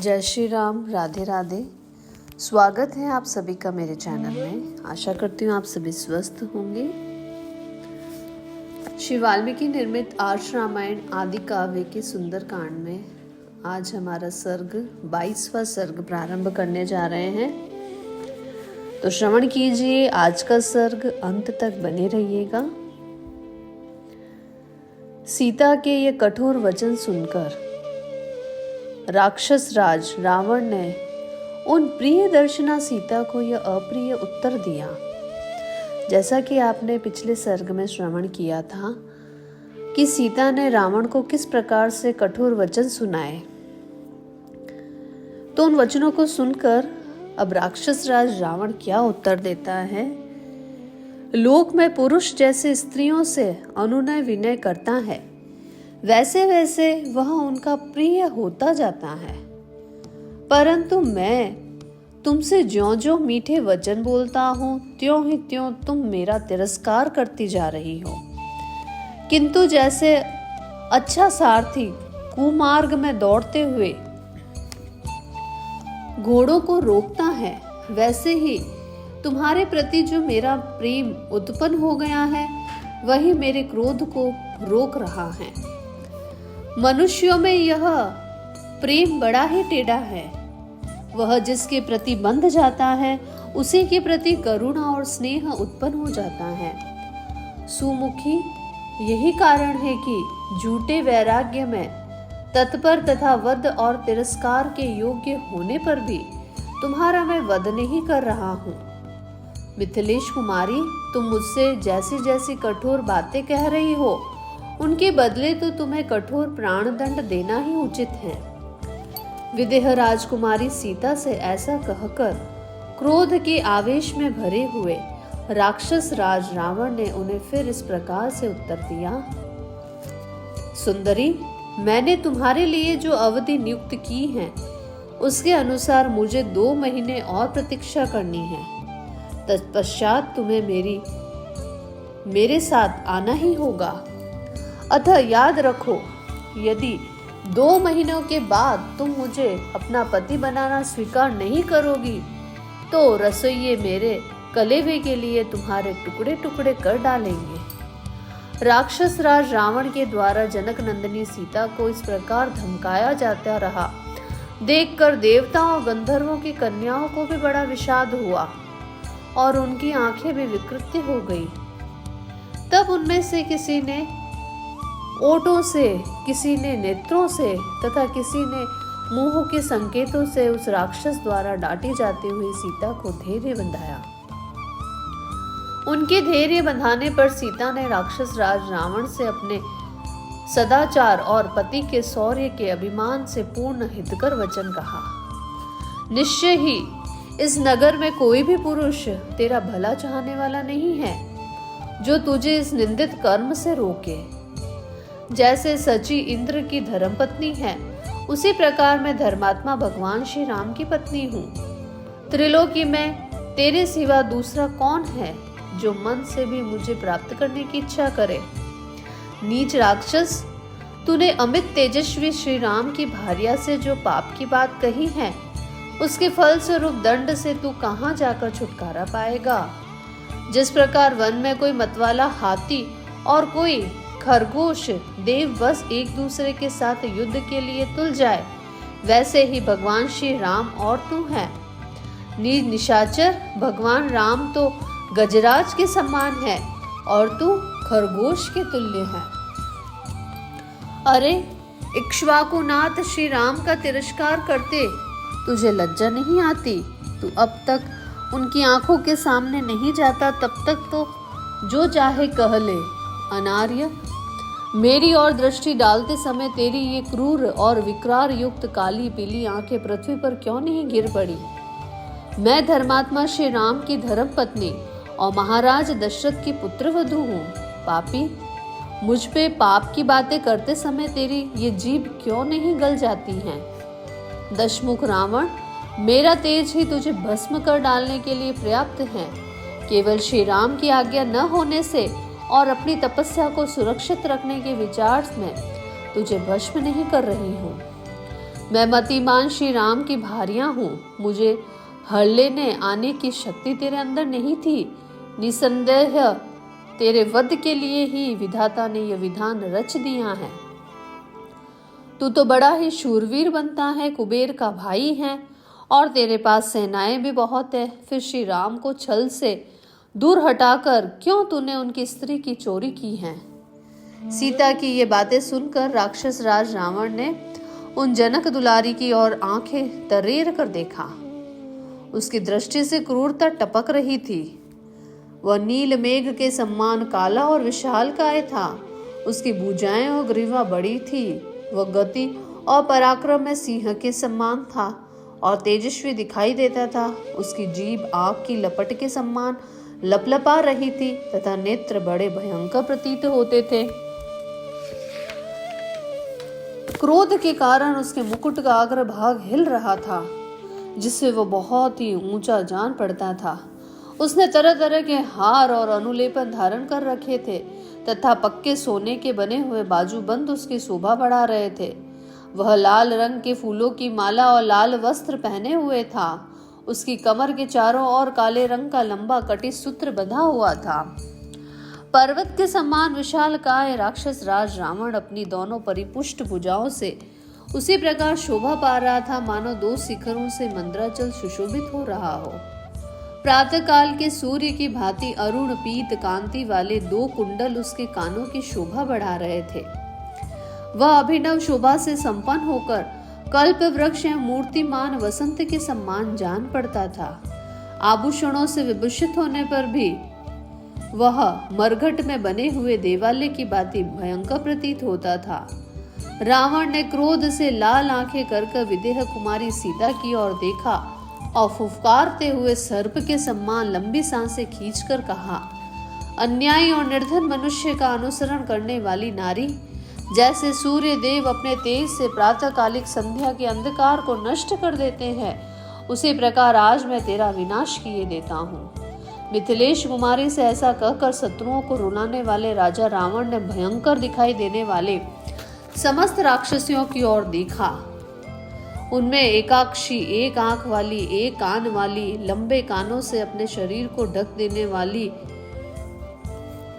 जय श्री राम, राधे राधे। स्वागत है आप सभी का मेरे चैनल में। आशा करती हूँ आप सभी स्वस्थ होंगे। श्री वाल्मीकि निर्मित आर्ष रामायण आदि काव्य के सुंदर कांड में आज हमारा सर्ग 22वां सर्ग प्रारंभ करने जा रहे हैं, तो श्रवण कीजिए आज का सर्ग, अंत तक बने रहिएगा। सीता के ये कठोर वचन सुनकर राक्षस राज रावण ने उन प्रिय दर्शना सीता को यह अप्रिय उत्तर दिया। जैसा कि आपने पिछले सर्ग में श्रवण किया था कि सीता ने रावण को किस प्रकार से कठोर वचन सुनाए, तो उन वचनों को सुनकर अब राक्षस राज रावण क्या उत्तर देता है। लोक में पुरुष जैसे स्त्रियों से अनुनय विनय करता है, वैसे वैसे वह उनका प्रिय होता जाता है, परंतु मैं तुमसे ज्यों-ज्यों मीठे वचन बोलता हूँ त्यों ही त्यों तुम मेरा तिरस्कार करती जा रही हो। किंतु जैसे अच्छा सारथी कुमार्ग में दौड़ते हुए घोड़ों को रोकता है, वैसे ही तुम्हारे प्रति जो मेरा प्रेम उत्पन्न हो गया है वही मेरे क्रोध को रोक रहा है। मनुष्यों में यह प्रेम बड़ा ही टेढ़ा है। वह जिसके प्रति बंध जाता है उसी के प्रति करुणा और स्नेह उत्पन्न हो जाता है। सुमुखी, यही कारण है कि झूठे वैराग्य में तत्पर तथा वध और तिरस्कार के योग्य होने पर भी तुम्हारा मैं वध नहीं कर रहा हूँ। मिथिलेश कुमारी, तुम मुझसे जैसी जैसी कठोर बातें कह रही हो उनके बदले तो तुम्हें कठोर प्राणदंड देना ही उचित है। विदेह राजकुमारी सीता से ऐसा कहकर क्रोध के आवेश में भरे हुए राक्षस राज रावण ने उन्हें फिर इस प्रकार से उत्तर दिया। सुंदरी, मैंने तुम्हारे लिए जो अवधि नियुक्त की है उसके अनुसार मुझे 2 महीने और प्रतीक्षा करनी है। तत्पश्चात तुम्हें मेरे साथ आना ही होगा। अतः याद रखो, यदि 2 महीनों के बाद तुम मुझे अपना पति बनाना स्वीकार नहीं करोगी तो रसोइये मेरे कलेवे के लिए तुम्हारे टुकड़े टुकड़े कर डालेंगे। राक्षस राज रावण के द्वारा जनक नंदिनी सीता को इस प्रकार धमकाया जाता रहा देखकर देवताओं और गंधर्वों की कन्याओं को भी बड़ा विषाद हुआ और उनकी आंखें भी विकृत हो गई। तब उनमें से किसी ने ओठों से, किसी ने नेत्रों से तथा किसी ने मुंह के संकेतों से उस राक्षस द्वारा डांटी जाती हुई सीता को धैर्य बंधाया। उनके धैर्य बंधाने पर सीता ने राक्षस राज रावण से अपने सदाचार और पति के शौर्य के अभिमान से पूर्ण हितकर वचन कहा। निश्चय ही इस नगर में कोई भी पुरुष तेरा भला चाहने वाला नहीं है जो तुझे इस निंदित कर्म से रोके। जैसे सची इंद्र की धर्मपत्नी है, उसी प्रकार मैं धर्मात्मा भगवान श्री राम की पत्नी हूँ। त्रिलोकी में तेरे सिवा दूसरा कौन है जो मन से भी मुझे प्राप्त करने की इच्छा करे। नीच राक्षस, तूने अमित तेजस्वी श्री राम की भार्या से जो पाप की बात कही है उसके फल स्वरूप दंड से तू कहाँ जाकर छुटकारा पाएगा। जिस प्रकार वन में कोई मतवाला हाथी और कोई खरगोश देव बस एक दूसरे के साथ युद्ध के लिए तुल जाए, वैसे ही भगवान श्री राम और तू है। निशाचर, भगवान राम तो गजराज के समान है और तू खरगोश के तुल्य है। अरे इक्ष्वाकुनाथ श्री राम का तिरस्कार करते तुझे लज्जा नहीं आती? तू अब तक उनकी आंखों के सामने नहीं जाता, तब तक तो जो चाहे कह ले। अनार्य, मेरी ओर दृष्टि डालते समय तेरी ये क्रूर और विकार युक्त काली पीली आंखें पृथ्वी पर क्यों नहीं गिर पड़ी? मैं धर्मात्मा श्री राम की धर्म पत्नी और महाराज दशरथ की पुत्रवधू हूँ। पापी, मुझ पे पाप की बातें करते समय तेरी ये जीभ क्यों नहीं गल जाती है? दशमुख रावण, मेरा तेज ही तुझे भस्म कर डालने के लिए पर्याप्त है। केवल श्री राम की आज्ञा न होने से और अपनी तपस्या को सुरक्षित रखने के विचार में तुझे भस्म नहीं कर रही हूँ। मैं मतिमान श्री राम की भार्या हूँ, मुझे हर लेने आने की शक्ति तेरे अंदर नहीं थी। निसंदेह तेरे वध के लिए ही विधाता ने यह विधान रच दिया है। तू तो बड़ा ही शूरवीर बनता है, कुबेर का भाई है और तेरे पास सेनाएं भी बहुत है। फिर श्री राम को छल से दूर हटाकर क्यों तूने उनकी स्त्री की चोरी की है? सीता की ये बातें सुनकर राक्षस राज रावण ने उन जनक दुलारी की ओर आंखें तरेर कर देखा। उसकी दृष्टि से क्रूरता टपक रही थी। वह नील मेघ के समान काला और विशालकाय था। उसकी भुजाएं और ग्रीवा बड़ी थी। वह गति और पराक्रम में सिंह के समान था और तेजस्वी दिखाई देता था। उसकी जीभ आग की लपट के समान लपलपा रही थी तथा नेत्र बड़े भयंकर प्रतीत होते थे। क्रोध के कारण उसके मुकुट का अग्र भाग हिल रहा था, जिससे वह बहुत ही ऊंचा जान पड़ता था। उसने तरह तरह के हार और अनुलेपन धारण कर रखे थे तथा पक्के सोने के बने हुए बाजूबंद उसकी शोभा बढ़ा रहे थे। वह लाल रंग के फूलों की माला और लाल वस्त्र पहने हुए था। उसकी कमर के चारों ओर काले रंग का लंबा कटी सूत्र बंधा हुआ था। पर्वत के समान विशालकाय राक्षस राज रावण अपनी दोनों परिपुष्ट भुजाओं से उसी प्रकार शोभा पा रहा था मानो दो शिखरों से मंद्राचल सुशोभित हो रहा हो। प्रातः काल के सूर्य की भांति अरुण पीत कांति वाले दो कुंडल उसके कानों की शोभा बढ़ा रहे थे। वह अभिनव शोभा से संपन्न होकर कल्प वृक्ष या मूर्तिमान वसंत के समान जान पड़ता था। आभूषणों से विभूषित होने पर भी वह मरघट में बने हुए देवालय की भांति भयंकर प्रतीत होता था। रावण ने क्रोध से लाल आंखें कर विदेह कुमारी सीता की ओर देखा और फुफकारते हुए सर्प के समान लंबी सांसें खींचकर कहा, अन्यायी और निर्धन मनुष्य का अनुसरण करने वाली नारी, जैसे सूर्य देव अपने तेज से प्रातःकालिक संध्या के अंधकार को नष्ट कर देते हैं, उसी प्रकार आज मैं तेरा विनाश किए देता हूँ। मिथिलेश कुमारी से ऐसा कहकर शत्रुओं को रुलाने वाले राजा रावण ने भयंकर दिखाई देने वाले समस्त राक्षसियों की ओर देखा। उनमें एकाक्षी, एक आंख वाली, एक कान वाली, लंबे कानों से अपने शरीर को ढक देने वाली,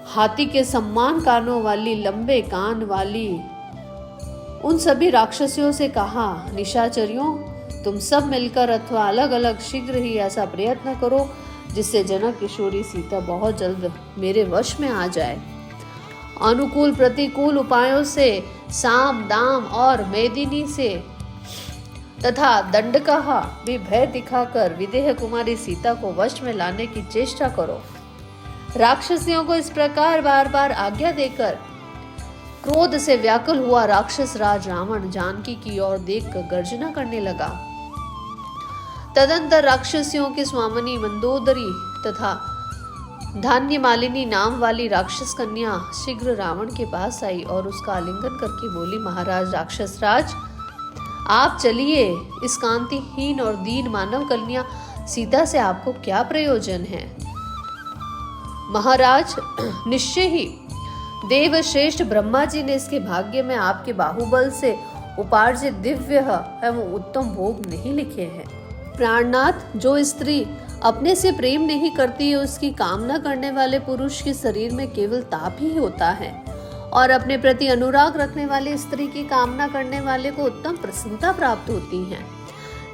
हाथी के समान कानों वाली, लंबे कान वाली, उन सभी राक्षसियों से कहा, निशाचरियों, तुम सब मिलकर अथवा अलग अलग शीघ्र ही ऐसा प्रयत्न करो जिससे जनक किशोरी सीता बहुत जल्द मेरे वश में आ जाए। अनुकूल प्रतिकूल उपायों से, साम दाम और मेदिनी से तथा दंडकहा भी भय दिखाकर विदेह कुमारी सीता को वश में लाने की चेष्टा करो। राक्षसियों को इस प्रकार बार बार आज्ञा देकर क्रोध से व्याकुल हुआ राक्षस राज रावण जानकी की ओर देखकर गर्जना करने लगा। तदंतर राक्षसियों की स्वामिनी मंदोदरी तथा धान्य मालिनी नाम वाली राक्षस कन्या शीघ्र रावण के पास आई और उसका आलिंगन करके बोली, महाराज राक्षस राज, आप चलिए। इस कांतिहीन और दीन मानव कन्या सीता से आपको क्या प्रयोजन है? महाराज, निश्चय ही देव श्रेष्ठ ब्रह्मा जी ने इसके भाग्य में आपके बाहुबल से उपार्जित दिव्य एवं उत्तम भोग नहीं लिखे हैं। प्राणनाथ, जो स्त्री अपने से प्रेम नहीं करती, उसकी कामना करने वाले पुरुष के शरीर में केवल ताप ही होता है और अपने प्रति अनुराग रखने वाली स्त्री की कामना करने वाले को उत्तम प्रसन्नता प्राप्त होती है।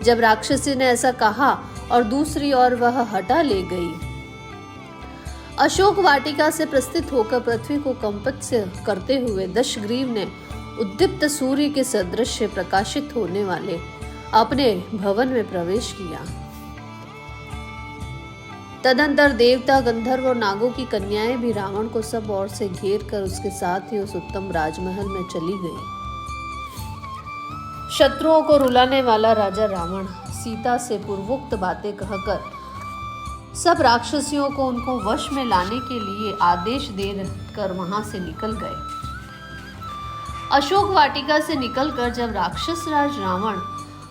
जब राक्षसी ने ऐसा कहा और दूसरी ओर वह हटा ले गई। अशोक वाटिका से प्रस्थित होकर पृथ्वी को कंपित से करते हुए दशग्रीव ने उद्दीप्त सूर्य के सदृश प्रकाशित होने वाले अपने भवन में प्रवेश किया। तदंतर देवता, गंधर्व और नागों की कन्याएं भी रावण को सब ओर से घेर कर उसके साथ ही उस उत्तम राजमहल में चली गई। शत्रुओं को रुलाने वाला राजा रावण सीता से पूर्वोक्त बातें कहकर सब राक्षसियों को उनको वश में लाने के लिए आदेश देकर वहां से निकल गए। अशोक वाटिका से निकलकर जब राक्षस राज रावण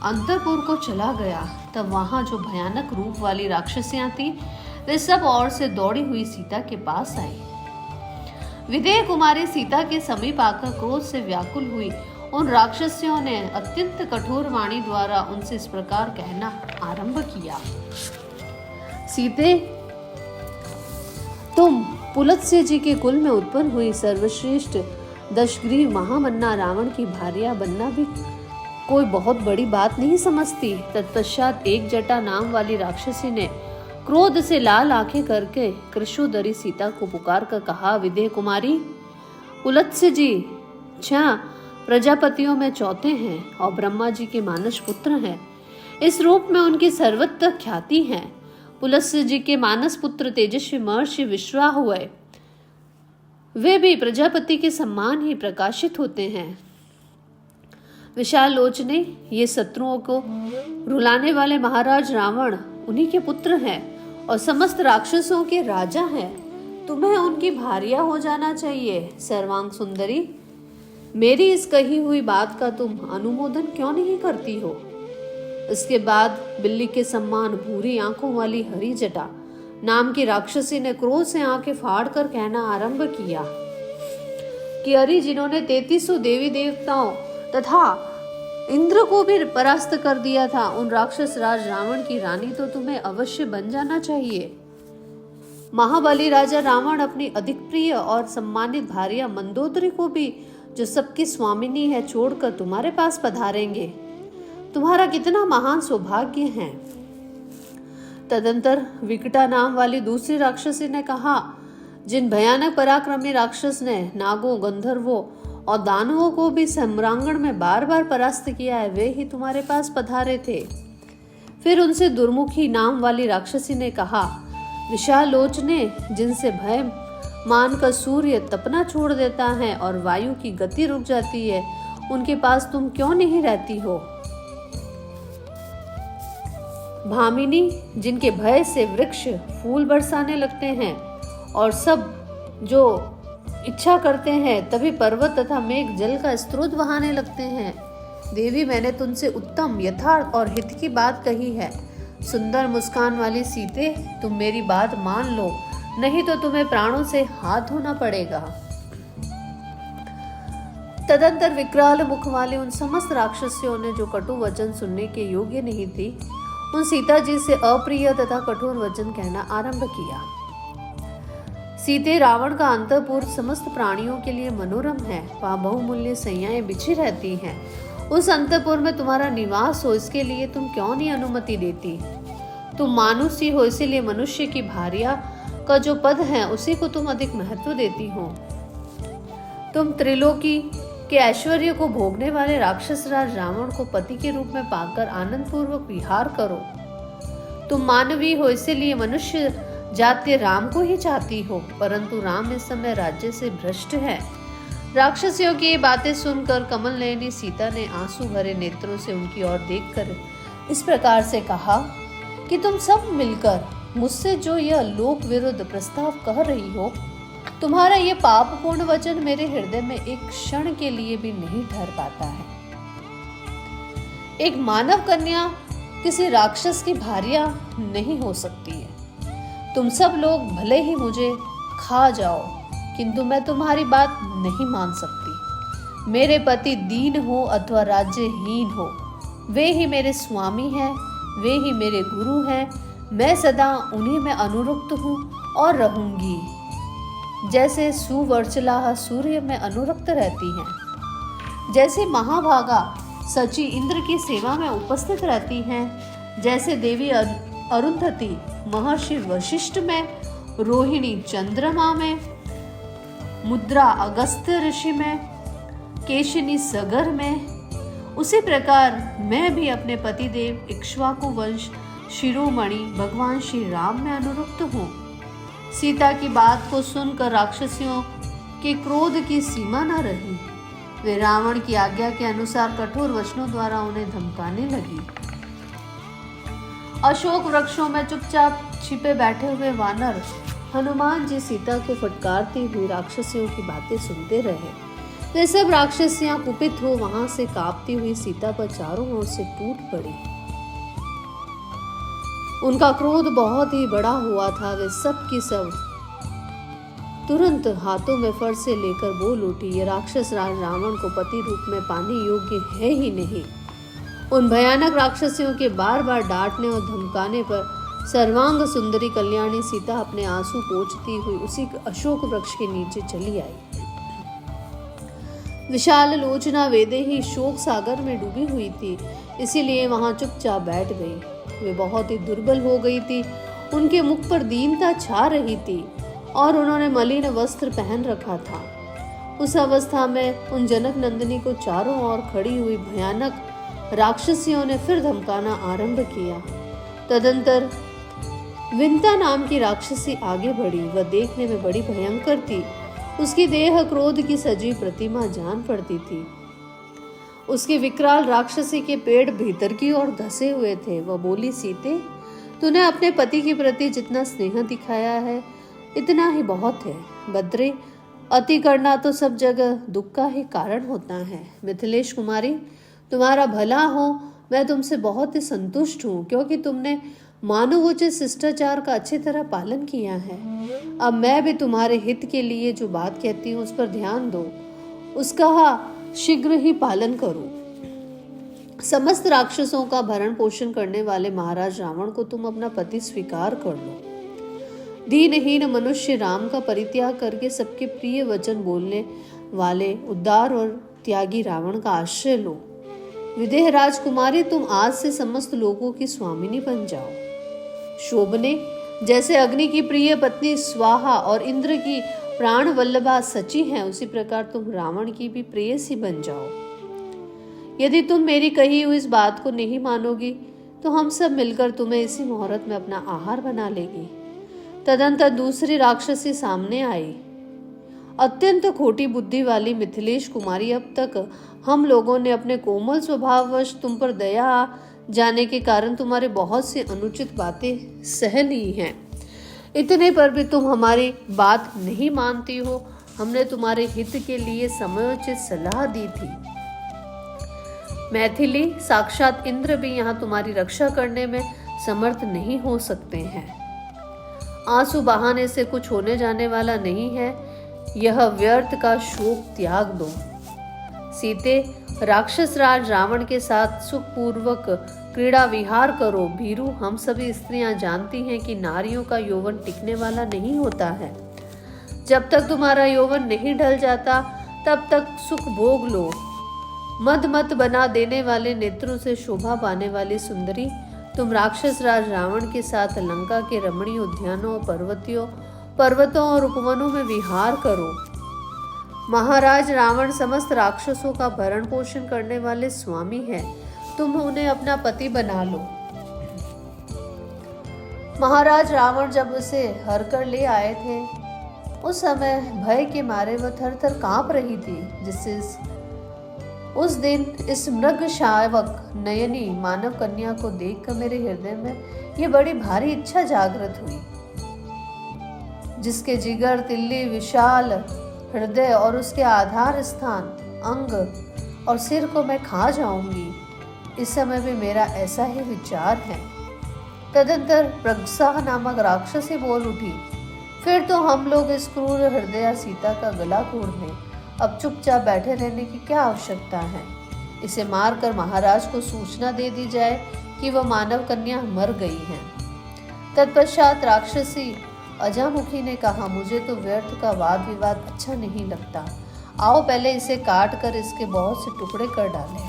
अंतरपुर को चला गया, तब वहां जो भयानक रूप वाली राक्षसियां थी, वे सब ओर से दौड़ी हुई सीता के पास आई। विदेह कुमारी सीता के समीप आकर क्रोध से व्याकुल हुई उन राक्षसियों ने अत्यंत कठोर वाणी द्वारा उनसे इस प्रकार कहना आरंभ किया। सीते, तुम पुलत्स्य जी के कुल में उत्पन्न हुई सर्वश्रेष्ठ दशग्रीव महामन्ना रावण की भार्या बनना भी कोई बहुत बड़ी बात नहीं समझती। तत्पश्चात एक जटा नाम वाली राक्षसी ने क्रोध से लाल आंखें करके कृशोदरी सीता को पुकार कर कहा, विदेह कुमारी, पुलत्स्य जी 6 प्रजापतियों में चौथे हैं और ब्रह्मा जी के मानस पुत्र हैं। इस रूप में उनकी सर्वत्र ख्याति है। पुलत्स्य जी के मानस पुत्र तेजस्वी महर्षि विश्वाह हुए, वे भी प्रजापति के सम्मान ही प्रकाशित होते हैं। विशाल लोचने, ये शत्रुओं को रुलाने वाले महाराज रावण उन्हीं के पुत्र हैं और समस्त राक्षसों के राजा हैं। तुम्हें उनकी भार्या हो जाना चाहिए। सर्वांग सुंदरी, मेरी इस कही हुई बात का तुम अनुमोदन क्यों नहीं करती हो? इसके बाद बिल्ली के सम्मान भूरी आंखों वाली हरी जटा नाम की राक्षसी ने क्रोध से आंखें फाड़ कर कहना आरंभ किया कि अरे, जिन्होंने 3300 देवी देवताओं तथा इंद्र को भी परास्त कर दिया था, उन राक्षस राज रावण की रानी तो तुम्हें अवश्य बन जाना चाहिए। महाबली राजा रावण अपनी अधिक प्रिय और सम्मानित भार्या मंदोदरी को भी, जो सबकी स्वामिनी है, छोड़कर तुम्हारे पास पधारेंगे। तुम्हारा कितना महान सौभाग्य है। तदंतर विकटा नाम वाली दूसरी राक्षसी ने कहा, जिन भयानक पराक्रमी राक्षस ने नागों, गंधर्वों और दानवों को भी सम्रांगण में बार बार परास्त किया है, वे ही तुम्हारे पास पधारे थे। फिर उनसे दुर्मुखी नाम वाली राक्षसी ने कहा, विशाल लोचने, जिनसे भय मानकर सूर्य तपना छोड़ देता है और वायु की गति रुक जाती है, उनके पास तुम क्यों नहीं रहती हो? भामिनी, जिनके भय से वृक्ष फूल बरसाने लगते हैं और सब जो इच्छा करते हैं तभी पर्वत तथा मेघ जल का स्रोत बहाने लगते हैं। देवी, मैंने तुमसे उत्तम, यथार्थ और हित की बात कही है। सुंदर मुस्कान वाली सीते, तुम मेरी बात मान लो, नहीं तो तुम्हें प्राणों से हाथ धोना पड़ेगा। तदंतर विकराल मुख वाले उन समस्त राक्षसियों ने, जो कटु वचन सुनने के योग्य नहीं थी, उन सीता जी से अप्रिय तथा कठोर वचन कहना आरंभ किया। सीते, रावण का अंतःपुर समस्त प्राणियों के लिए मनोरम है। वहाँ बहुमूल्य सैयाएं बिछी रहती हैं। उस अंतःपुर में तुम्हारा निवास हो, इसके लिए तुम क्यों नहीं अनुमति देती? तुम मानुषी हो, इसीलिए मनुष्य की भार्या का जो पद है उसी को तुम अधिक महत्व देती हो। तुम त्रिलोकी के ऐश्वर्य को भोगने वाले राक्षस राज रावण को पति के रूप में पाकर आनंद पूर्वक विहार करो। तुम मानवी हो, इसीलिए मनुष्य जाते राम को ही चाहती हो, परंतु राम इस समय राज्य से भ्रष्ट है। राक्षसियों की ये बातें सुनकर कमल नयनी सीता ने आंसू भरे नेत्रों से उनकी ओर देखकर इस प्रकार से कहा कि तुम सब मिलकर मुझसे जो यह लोक विरुद्ध प्रस्ताव कह रही हो, तुम्हारा ये पापपूर्ण वचन मेरे हृदय में एक क्षण के लिए भी नहीं ठहर पाता है। एक मानव कन्या किसी राक्षस की भार्या नहीं हो सकती है। तुम सब लोग भले ही मुझे खा जाओ, किंतु मैं तुम्हारी बात नहीं मान सकती। मेरे पति दीन हो अथवा राज्यहीन हो, वे ही मेरे स्वामी हैं, वे ही मेरे गुरु हैं। मैं सदा उन्हीं में अनुरक्त हूँ और रहूंगी, जैसे सुवर्चला सूर्य में अनुरक्त रहती हैं, जैसे महाभागा सची इंद्र की सेवा में उपस्थित रहती हैं, जैसे देवी अरुंधति महर्षि वशिष्ठ में, रोहिणी चंद्रमा में, मुद्रा अगस्त्य ऋषि में, केशिनी सगर में, उसी प्रकार मैं भी अपने पतिदेव इक्ष्वाकु वंश शिरोमणि भगवान श्री राम में अनुरक्त हूँ। सीता की बात को सुनकर राक्षसियों के क्रोध की सीमा न रही। वे रावण की आज्ञा के अनुसार कठोर वचनों द्वारा उन्हें धमकाने लगी। अशोक वृक्षों में चुपचाप छिपे बैठे हुए वानर हनुमान जी सीता को फटकारती हुई राक्षसियों की बातें सुनते रहे। वे सब राक्षसियां कुपित हो वहां से कांपती हुई सीता पर चारों ओर से टूट पड़ी। उनका क्रोध बहुत ही बड़ा हुआ था। वे सब की सब तुरंत हाथों में फरसे लेकर बोल उठी, ये राक्षस राज रावण को पति रूप में पाने योग्य है ही नहीं। उन भयानक राक्षसियों के बार बार डांटने और धमकाने पर सर्वांग सुंदरी कल्याणी सीता अपने आंसू पोंछती हुई उसी अशोक वृक्ष के नीचे चली आई। विशाल लोचना वैदेही शोक सागर में डूबी हुई थी, इसीलिए वहां चुपचाप बैठ गई। वे बहुत ही दुर्बल हो गई थी, उनके मुख पर दीनता छा रही थी और उन्होंने मलिन वस्त्र पहन रखा था। उस अवस्था में उन जनक नंदिनी को चारों ओर खड़ी हुई भयानक राक्षसियों ने फिर धमकाना आरंभ किया। तदंतर विंता नाम की राक्षसी आगे बढ़ी। वह देखने में बड़ी भयंकर थी। उसकी देह क्रोध की सजी प्रतिमा जान पड़ती थी। उसके विकराल राक्षसी के पेड़ भीतर की ओर धसे हुए थे। वह बोली, सीते, तूने अपने पति के प्रति जितना स्नेह दिखाया है इतना ही बहुत है। बद्रे, अति करना तो सब जगह दुख का ही कारण होता है। मिथिलेश कुमारी, तुम्हारा भला हो, मैं तुमसे बहुत ही संतुष्ट हूँ, क्योंकि तुमने मानवोचित शिष्टाचार का अच्छी तरह पालन किया है। अब मैं भी तुम्हारे हित के लिए जो बात कहती हूँ उस पर ध्यान दो, उसका शीघ्र ही पालन करो। समस्त राक्षसों का भरण पोषण करने वाले महाराज रावण को तुम अपना पति स्वीकार कर लो। दीनहीन मनुष्य राम का परित्याग करके सबके प्रिय वचन बोलने वाले उदार और त्यागी रावण का आश्रय लो। विदेह राजकुमारी, तुम आज से समस्त लोगों की स्वामिनी बन जाओ। शोभने, जैसे अग्नि की प्रिय पत्नी स्वाहा और इंद्र की प्राण वल्लभा सची हैं, उसी प्रकार तुम रावण की भी प्रेयसी बन जाओ। यदि तुम मेरी कही हुई इस बात को नहीं मानोगी तो हम सब मिलकर तुम्हें इसी मुहूर्त में अपना आहार बना लेगी। तदंतर दूसरी राक्षसी सामने आई। अत्यंत खोटी बुद्धि वाली मिथिलेश कुमारी, अब तक हम लोगों ने अपने कोमल स्वभाववश तुम पर दया जाने के कारण तुम्हारे बहुत सी अनुचित बातें सह ली हैं। इतने पर भी तुम हमारी बात नहीं मानती हो। हमने तुम्हारे हित के लिए समयोचित सलाह दी थी। मैथिली, साक्षात इंद्र भी यहाँ तुम्हारी रक्षा करने में समर्थ नहीं हो सकते हैं। आंसू बहाने से कुछ होने जाने वाला नहीं है। यह व्यर्थ का शोक त्याग दो। सीते, राक्षस राज रावण के साथ सुखपूर्वक क्रीड़ा विहार करो। भीरू, हम सभी स्त्रियां जानती हैं कि नारियों का यौवन टिकने वाला नहीं होता है। जब तक तुम्हारा यौवन नहीं ढल जाता तब तक सुख भोग लो। मद मत बना देने वाले नेत्रों से शोभा पाने वाली सुंदरी, तुम राक्षस राज रावण के साथ लंका के रमणीय उद्यानों, पर्वतों और उपवनों में विहार करो। महाराज रावण समस्त राक्षसों का भरण पोषण करने वाले स्वामी हैं। तुम उन्हें अपना पति बना लो। महाराज रावण जब उसे हर कर ले आए थे उस समय भय के मारे वह थर थर कांप रही थी, जिससे उस दिन इस मृग शावक नयनी मानव कन्या को देखकर मेरे हृदय में ये बड़ी भारी इच्छा जागृत हुई, जिसके जिगर, तिल्ली, विशाल हृदय और उसके आधार स्थान, अंग और सिर को मैं खा जाऊंगी। इस समय भी मेरा ऐसा ही विचार है। तदंतर प्रगसा नामक राक्षसी बोल उठी, फिर तो हम लोग इस क्रूर हृदय सीता का गला घोट दें। अब चुपचाप बैठे रहने की क्या आवश्यकता है। इसे मारकर महाराज को सूचना दे दी जाए कि वह मानव कन्या मर गई है। तत्पश्चात राक्षसी अजामुखी ने कहा, मुझे तो व्यर्थ का वाद विवाद अच्छा नहीं लगता। आओ पहले इसे काट कर इसके बहुत से टुकड़े कर डालें।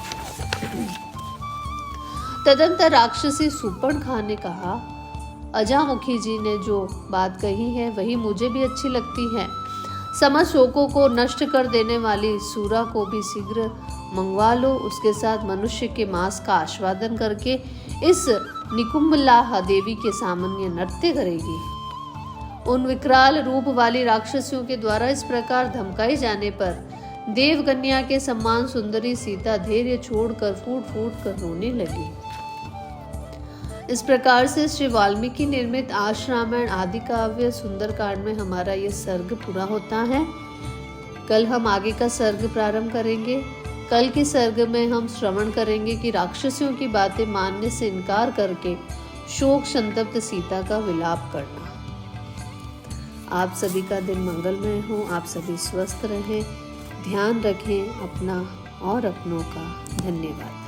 तदंतर राक्षसी सुपर्णखा ने कहा, अजामुखी जी ने जो बात कही है वही मुझे भी अच्छी लगती है। समस्त शोकों को नष्ट कर देने वाली सूरा को भी शीघ्र मंगवा लो। उसके साथ मनुष्य के मांस का आस्वादन करके इस निकुंभलाहा देवी के सामान्य नृत्य करेगी। उन विकराल रूप वाली राक्षसियों के द्वारा इस प्रकार धमकाए जाने पर देवकन्या के सम्मान सुंदरी सीता धैर्य छोड़कर फूट फूट कर रोने लगी। इस प्रकार से श्री वाल्मीकि निर्मित आर्ष रामायण आदि काव्य सुंदरकांड में हमारा ये सर्ग पूरा होता है। कल हम आगे का सर्ग प्रारंभ करेंगे। कल के सर्ग में हम श्रवण करेंगे कि राक्षसियों की बातें मानने से इनकार करके शोक संतप्त सीता का विलाप करना। आप सभी का दिन मंगलमय हो, आप सभी स्वस्थ रहें, ध्यान रखें अपना और अपनों का। धन्यवाद।